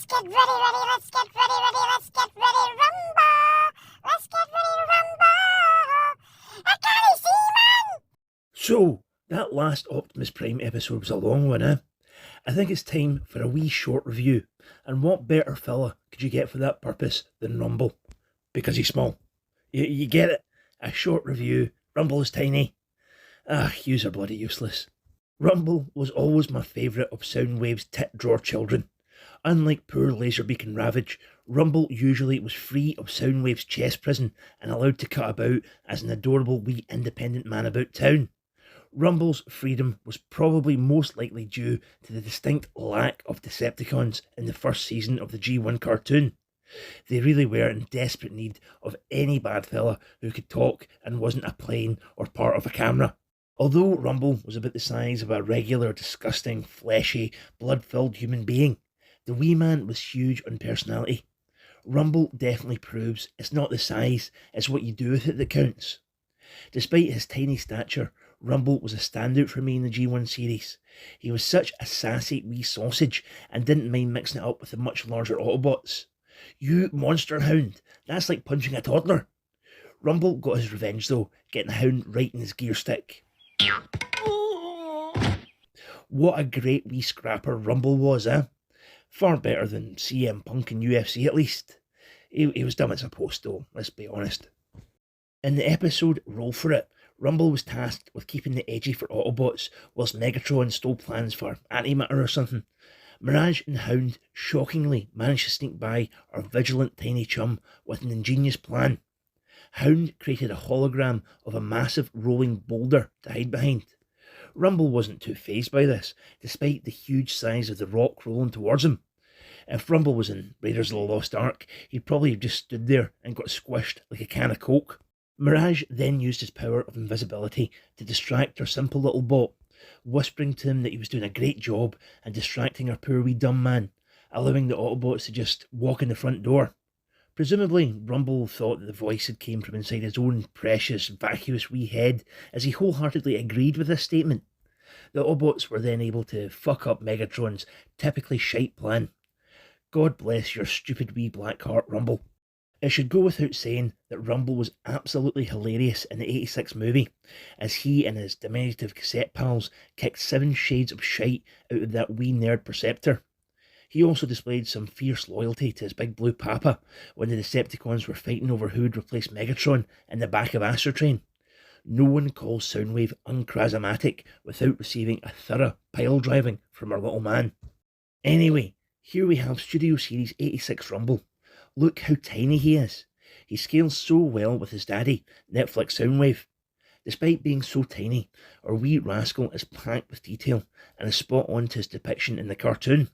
get ready, let's get ready, rumble! Let's get ready to rumble! I can't see, man! So, that last Optimus Prime episode was a long one, eh? I think it's time for a wee short review, and what better fella could you get for that purpose than Rumble? Because he's small. You get it? A short review. Rumble is tiny. Yous are bloody useless. Rumble was always my favourite of Soundwave's tit-drawer children. Unlike poor Laserbeak and Ravage, Rumble usually was free of Soundwave's chess prison and allowed to cut about as an adorable wee independent man about town. Rumble's freedom was probably most likely due to the distinct lack of Decepticons in the first season of the G1 cartoon. They really were in desperate need of any bad fella who could talk and wasn't a plane or part of a camera. Although Rumble was about the size of a regular, disgusting, fleshy, blood-filled human being, the wee man was huge on personality. Rumble definitely proves it's not the size, it's what you do with it that counts. Despite his tiny stature, Rumble was a standout for me in the G1 series. He was such a sassy wee sausage and didn't mind mixing it up with the much larger Autobots. You monster hound, that's like punching a toddler. Rumble got his revenge though, getting the hound right in his gear stick. What a great wee scrapper Rumble was, eh? Far better than CM Punk in UFC at least. He was dumb as a post though, let's be honest. In the episode Roll For It, Rumble was tasked with keeping the edgy for Autobots whilst Megatron stole plans for antimatter or something. Mirage and Hound shockingly managed to sneak by our vigilant tiny chum with an ingenious plan. Hound created a hologram of a massive rolling boulder to hide behind. Rumble wasn't too fazed by this, despite the huge size of the rock rolling towards him. If Rumble was in Raiders of the Lost Ark, he'd probably have just stood there and got squished like a can of Coke. Mirage then used his power of invisibility to distract our simple little bot, whispering to him that he was doing a great job and distracting our poor wee dumb man, allowing the Autobots to just walk in the front door. Presumably, Rumble thought that the voice had came from inside his own precious, vacuous wee head, as he wholeheartedly agreed with this statement. The Autobots were then able to fuck up Megatron's typically shite plan. God bless your stupid wee black heart, Rumble. It should go without saying that Rumble was absolutely hilarious in the 86 movie, as he and his diminutive cassette pals kicked 7 shades of shite out of that wee nerd Perceptor. He also displayed some fierce loyalty to his big blue papa when the Decepticons were fighting over who would replace Megatron in the back of Astrotrain. No one calls Soundwave unchrasmatic without receiving a thorough pile driving from our little man. Anyway, here we have Studio Series 86 Rumble. Look how tiny he is. He scales so well with his daddy, Netflix Soundwave. Despite being so tiny, our wee rascal is packed with detail and is spot on to his depiction in the cartoon.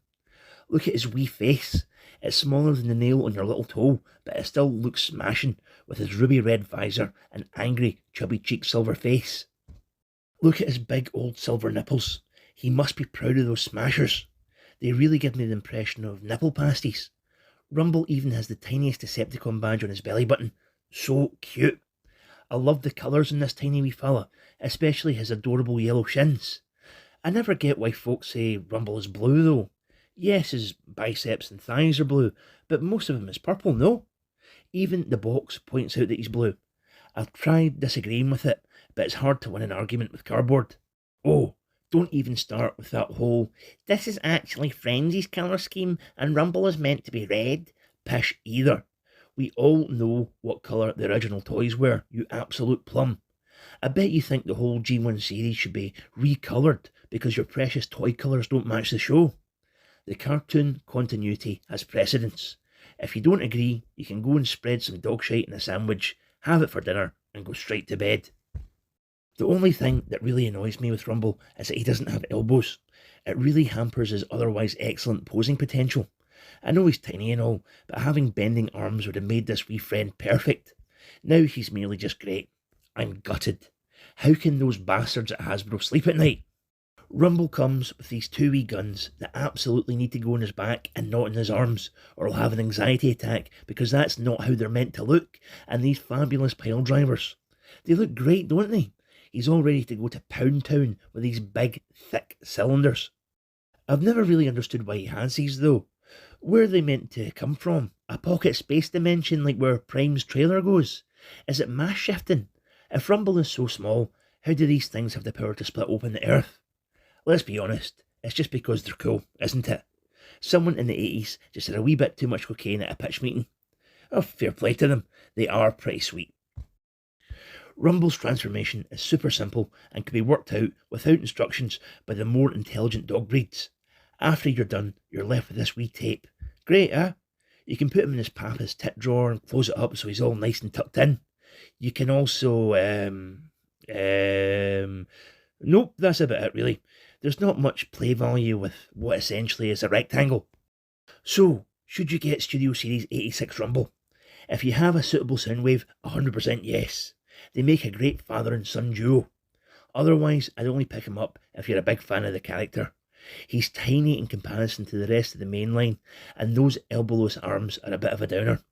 Look at his wee face. It's smaller than the nail on your little toe, but it still looks smashing with his ruby red visor and angry, chubby-cheeked silver face. Look at his big old silver nipples. He must be proud of those smashers. They really give me the impression of nipple pasties. Rumble even has the tiniest Decepticon badge on his belly button. So cute. I love the colours in this tiny wee fella, especially his adorable yellow shins. I never get why folks say Rumble is blue though. Yes, his biceps and thighs are blue, but most of him is purple, no? Even the box points out that he's blue. I've tried disagreeing with it, but it's hard to win an argument with cardboard. Oh, don't even start with that whole, this is actually Frenzy's colour scheme and Rumble is meant to be red, pish either. We all know what colour the original toys were, you absolute plum. I bet you think the whole G1 series should be recoloured because your precious toy colours don't match the show. The cartoon continuity has precedence. If you don't agree, you can go and spread some dog shite in a sandwich, have it for dinner, and go straight to bed. The only thing that really annoys me with Rumble is that he doesn't have elbows. It really hampers his otherwise excellent posing potential. I know he's tiny and all, but having bending arms would have made this wee friend perfect. Now he's merely just great. I'm gutted. How can those bastards at Hasbro sleep at night? Rumble comes with these 2 wee guns that absolutely need to go on his back and not in his arms, or he'll have an anxiety attack because that's not how they're meant to look, and these fabulous pile drivers. They look great, don't they? He's all ready to go to Pound Town with these big, thick cylinders. I've never really understood why he has these though. Where are they meant to come from? A pocket space dimension like where Prime's trailer goes? Is it mass shifting? If Rumble is so small, how do these things have the power to split open the Earth? Let's be honest, it's just because they're cool, isn't it? Someone in the 80s just had a wee bit too much cocaine at a pitch meeting. Oh, fair play to them, they are pretty sweet. Rumble's transformation is super simple and can be worked out without instructions by the more intelligent dog breeds. After you're done, you're left with this wee tape. Great, eh? You can put him in his papa's tit drawer and close it up so he's all nice and tucked in. You can also, nope, that's about it really. There's not much play value with what essentially is a rectangle. So, should you get Studio Series 86 Rumble? If you have a suitable sound wave, 100% yes. They make a great father and son duo. Otherwise, I'd only pick him up if you're a big fan of the character. He's tiny in comparison to the rest of the main line, and those elbowless arms are a bit of a downer.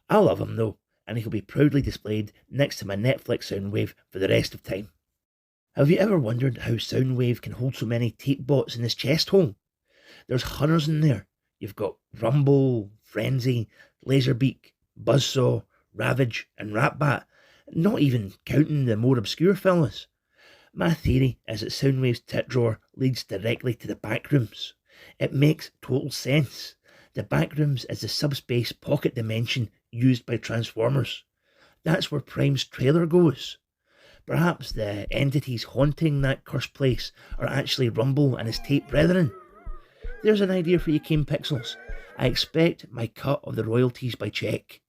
I love him though, and he'll be proudly displayed next to my Netflix Soundwave for the rest of time. Have you ever wondered how Soundwave can hold so many tape bots in his chest hole? There's hunters in there. You've got Rumble, Frenzy, Laserbeak, Buzzsaw, Ravage and Ratbat, not even counting the more obscure fellas. My theory is that Soundwave's tit drawer leads directly to the backrooms. It makes total sense. The backrooms is the subspace pocket dimension used by Transformers. That's where Prime's trailer goes. Perhaps the entities haunting that cursed place are actually Rumble and his tape brethren. There's an idea for you, Kane Pixels. I expect my cut of the royalties by cheque.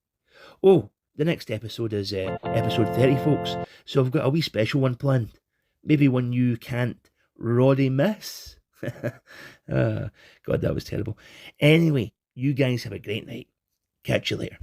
Oh, the next episode is episode 30, folks, so I've got a wee special one planned. Maybe one you can't Roddy miss. God, that was terrible. Anyway, you guys have a great night. Catch you later.